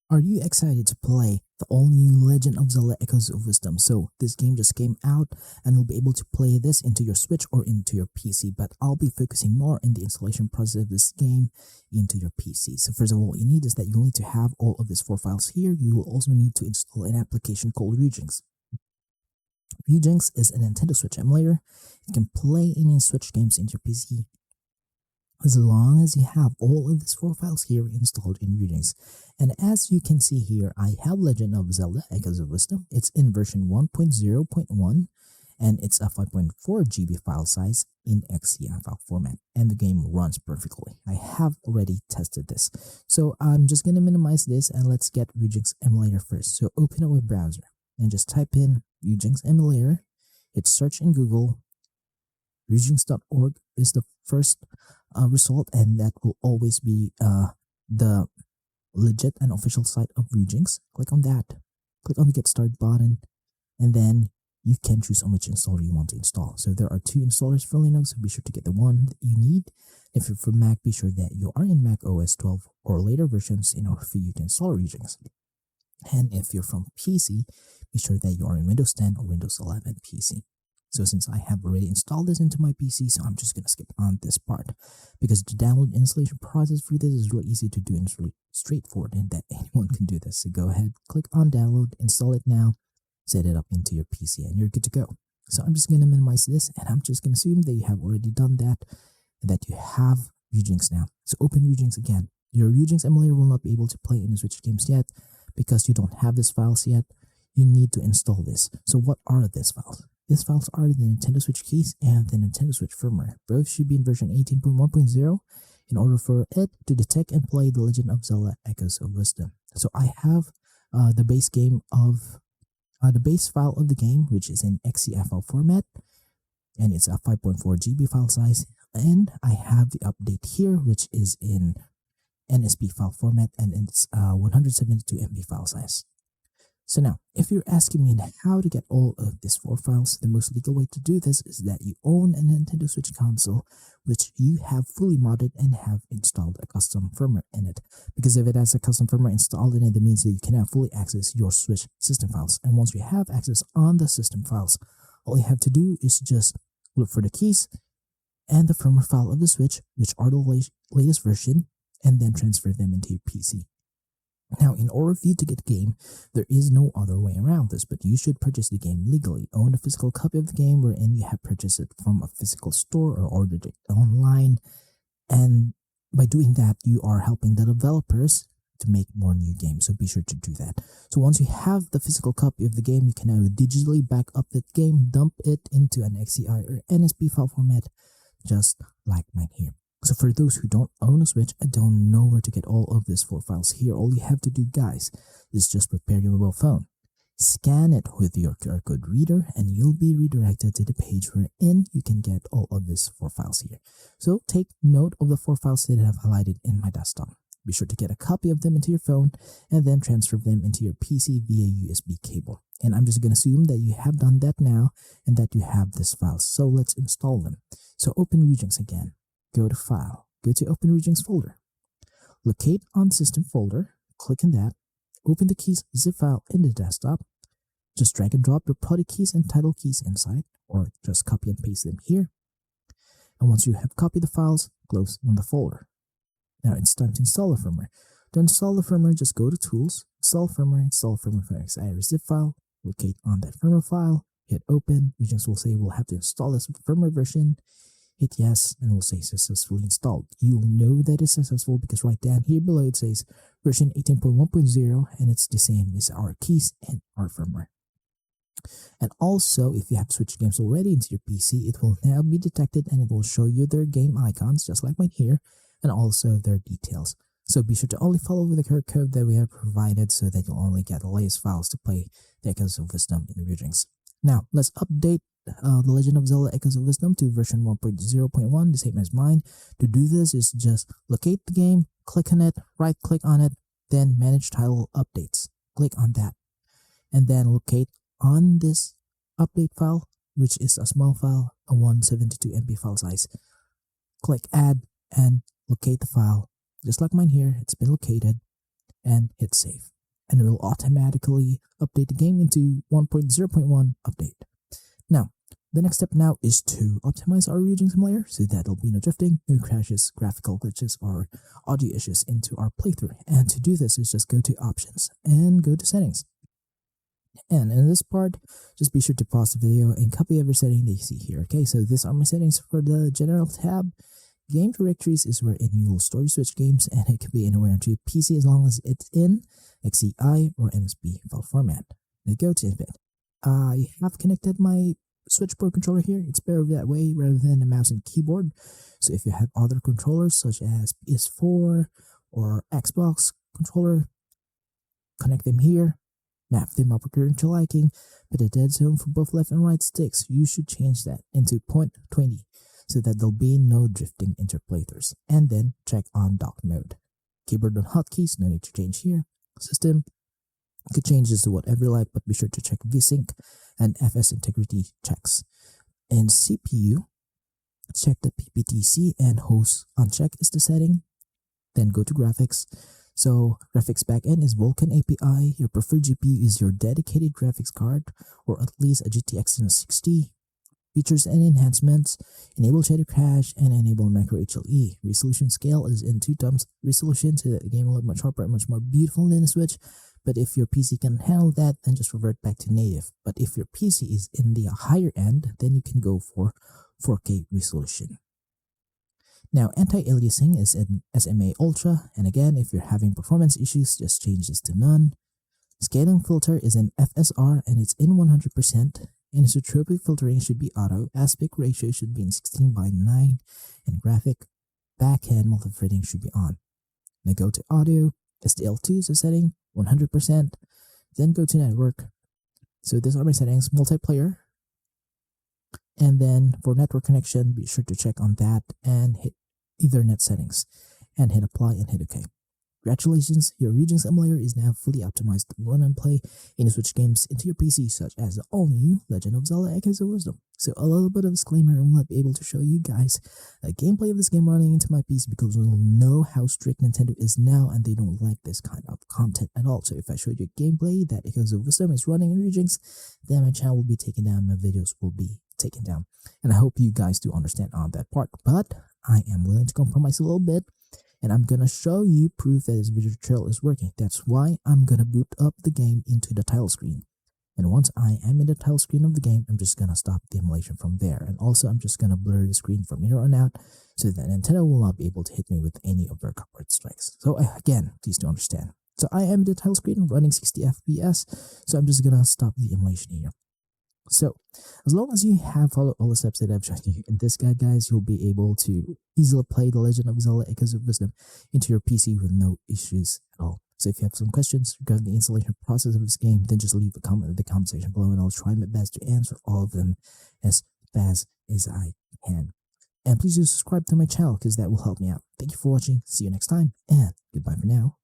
Are you excited to play the all-new Legend of Zelda Echoes of Wisdom? So this game just came out and you'll be able to play this into your Switch or into your PC, but I'll be focusing more in the installation process of this game into your PC. So first of all, what you need is that you'll need to have all of these 4 files here. You will also need to install an application called Ryujinx. Ryujinx is a Nintendo Switch emulator. You can play any Switch games into your PC as long as you have all of these 4 files here installed in Ryujinx. And as you can see here, I have Legend of Zelda Echoes of Wisdom. It's in version 1.0.1 and it's a 5.4 GB file size in XCI file format, and the game runs perfectly. I have already tested this. So I'm just going to minimize this and let's get Ryujinx emulator first. So open a web browser and just type in Ryujinx emulator. Hit search in Google. Ryujinx.org is the first result, and that will always be the legit and official site of Ryujinx. Click on that. Click on the Get Started button, and then you can choose on which installer you want to install. So there are 2 installers for Linux, so be sure to get the one that you need. If you're from Mac, be sure that you are in Mac OS 12 or later versions in order for you to install Ryujinx. And if you're from PC, be sure that you are in Windows 10 or Windows 11 PC. So since I have already installed this into my PC, so I'm just going to skip on this part, because the download installation process for this is really easy to do and it's really straightforward and that anyone can do this. So go ahead, click on download, install it now, set it up into your PC, and you're good to go. So I'm just going to minimize this, and I'm just going to assume that you have already done that and that you have Ryujinx now. So open Ryujinx again. Your Ryujinx emulator will not be able to play any Switch games yet because you don't have these files yet. You need to install this. So what are these files? These files are the Nintendo Switch keys and the Nintendo Switch firmware. Both should be in version 18.1.0 in order for it to detect and play The Legend of Zelda Echoes of Wisdom. So I have the base file of the game, which is in XCI file format, and it's a 5.4 GB file size. And I have the update here, which is in NSP file format, and it's 172 MB file size. So now, if you're asking me how to get all of these 4 files, the most legal way to do this is that you own a Nintendo Switch console, which you have fully modded and have installed a custom firmware in it. Because if it has a custom firmware installed in it, that means that you can now fully access your Switch system files. And once you have access on the system files, all you have to do is just look for the keys and the firmware file of the Switch, which are the latest version, and then transfer them into your PC. Now, in order for you to get the game, there is no other way around this, but you should purchase the game legally. Own a physical copy of the game wherein you have purchased it from a physical store or ordered it online. And by doing that, you are helping the developers to make more new games, so be sure to do that. So once you have the physical copy of the game, you can now digitally back up that game, dump it into an XCI or NSP file format, just like mine here. So for those who don't own a Switch and don't know where to get all of these 4 files here, all you have to do, guys, is just prepare your mobile phone. Scan it with your QR code reader and you'll be redirected to the page wherein you can get all of these 4 files here. So take note of the 4 files that I have highlighted in my desktop. Be sure to get a copy of them into your phone and then transfer them into your PC via USB cable. And I'm just going to assume that you have done that now and that you have these files. So let's install them. So open Ryujinx again. Go to File, go to Open Ryujinx folder, locate on System folder, click on that, open the keys zip file in the desktop, just drag and drop your product keys and title keys inside, or just copy and paste them here. And once you have copied the files, close on the folder. Now it's time to install the firmware. To install the firmware, just go to Tools, Install Firmware for XCI or zip file, locate on that firmware file, hit Open. Ryujinx will say we'll have to install this firmware version. Hit yes, and it will say successfully installed. You'll know that it's successful because right down here below it says version 18.1.0, and it's the same as our keys and our firmware. And also, if you have Switch games already into your PC, it will now be detected and it will show you their game icons, just like mine here, and also their details. So be sure to only follow the QR code that we have provided so that you'll only get the latest files to play the Echoes of Wisdom in Ryujinx. Now, let's update The Legend of Zelda Echoes of Wisdom to version 1.0.1, the same as mine. To do this is just locate the game, click on it, right click on it, then manage title updates. Click on that. And then locate on this update file, which is a small file, a 172 MB file size. Click add and locate the file. Just like mine here, it's been located, and hit save. and it will automatically update the game into 1.0.1 update. Now, the next step now is to optimize our Ryujinx emulator so that there'll be no drifting, no crashes, graphical glitches, or audio issues into our playthrough. And to do this is just go to Options and go to Settings. And in this part, just be sure to pause the video and copy every setting that you see here. Okay, so these are my settings for the General tab. Game directories is where you will store your Switch games, and it can be anywhere into your PC as long as it's in XCI or NSB file format. Now go to Input. I have connected my Switch Pro controller here. It's better that way rather than a mouse and keyboard. So if you have other controllers such as PS4 or Xbox controller, connect them here, map them up according to liking, put a dead zone for both left and right sticks. You should change that into 0.20 so that there'll be no drifting interplaythroughs. And then check on dock mode. Keyboard and hotkeys, no need to change here. System, you could change this to whatever you like, but be sure to check VSync and FS integrity checks. In CPU, check the PPTC and host uncheck is the setting. Then go to graphics. So graphics backend is Vulkan API. Your preferred GPU is your dedicated graphics card, or at least a GTX 1060. Features and enhancements, enable shader cache, and enable macro HLE. Resolution scale is in 2x resolution so that the game will look much sharper and much more beautiful than the Switch. But if your PC can handle that, then just revert back to native. But if your PC is in the higher end, then you can go for 4K resolution. Now, anti-aliasing is in SMA Ultra, and again, if you're having performance issues, just change this to none. Scaling filter is in FSR, and it's in 100%. Anisotropic filtering should be auto, aspect ratio should be in 16:9, and graphic backend multithreading should be on. Now go to audio, SDL2 is the setting, 100%, then go to network. So these are my settings, multiplayer, and then for network connection, be sure to check on that and hit Ethernet settings, and hit apply and hit OK. Congratulations, your Ryujinx emulator is now fully optimized to run and play any Switch games into your PC, such as the all-new Legend of Zelda Echoes of Wisdom. So a little bit of disclaimer, I will not be able to show you guys a gameplay of this game running into my PC because we'll know how strict Nintendo is now and they don't like this kind of content at all. So if I show you a gameplay that Echoes of Wisdom is running in Ryujinx, then my channel will be taken down, my videos will be taken down. And I hope you guys do understand on that part, but I am willing to compromise a little bit. And I'm gonna show you proof that this video tutorial is working. That's why I'm gonna boot up the game into the title screen. And once I am in the title screen of the game, I'm just gonna stop the emulation from there. And also, I'm just gonna blur the screen from here on out so that Nintendo will not be able to hit me with any of their copyright strikes. So again, please do understand. So I am in the title screen running 60 FPS, so I'm just gonna stop the emulation here. So, as long as you have followed all the steps that I've shown you in this guide, guys, you'll be able to easily play The Legend of Zelda Echoes of Wisdom into your PC with no issues at all. So if you have some questions regarding the installation process of this game, then just leave a comment in the comment section below and I'll try my best to answer all of them as fast as I can. And please do subscribe to my channel because that will help me out. Thank you for watching, see you next time, and goodbye for now.